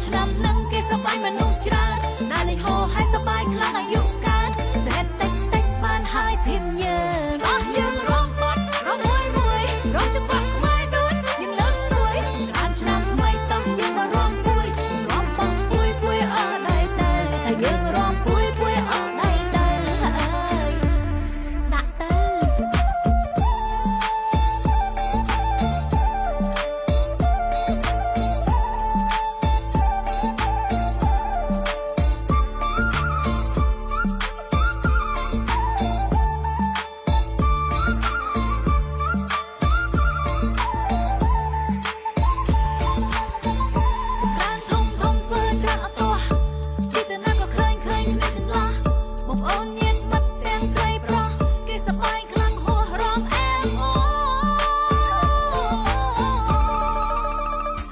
ឆ្នាំនឹងគេសប្បាយមនុស្សច្រើនណាលេងហោឲ្យសប្បាយខ្លាំងអាយុកើតសេតតិចតិចបានហើយធៀមយើងអស់យើងរំបាត់រំមួយមួយរំច្បាស់ខ្មែរដូចយើងលើកស្ទួយសង្ក្រានឆ្នាំថ្មីតោះយើងមករំពួយរំបងពួយពួយអស់ដៃទៅហើយយើងរំពួយពួយអស់ដៃទៅអើយដាក់ទៅ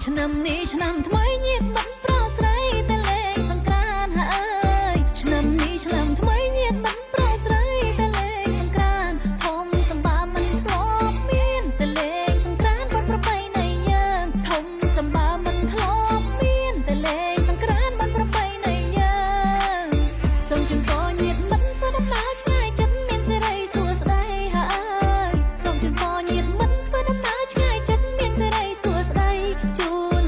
ឆ្នាំនេះឆ្នាំថ្មីញាតិមិត្តប្រុសស្រីតែលេងសង្ក្រាន្តហើយឆ្នាំនេះឆ្នាំថ្មីញាតិមិត្តប្រុសស្រីតែលេងសង្ក្រាន្តធំសម្បាមិនធ្លាប់មានតែលេងសង្ក្រាន្តបានប្រពៃណីយើងធំសម្បាមិនធ្លាប់មានតែលេងសង្ក្រាន្តបានប្រពៃណីយើងសូមជូនពរញាតិមិត្តធ្វើដំណើរឆ្ងាយចិត្តមានសេរីសួស្តីហើយសូមជូនពរញាតិមិត្តធ្វើដំណើរឆ្ងាយចិត្តមានសេរីសួស្តីជូន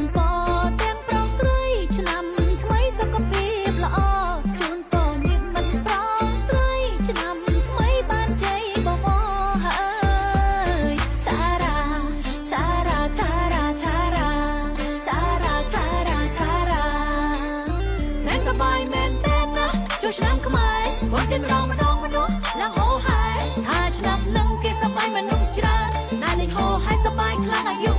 ឆ្នាំខ្មែរបងទៀនម្ដងមនុស្សឡើងហោហែថាឆ្នាំនឹងគេសប្បាយមនុស្សច្រើនណាលេងហោហែសប្បាយខ្លាំងអាយុ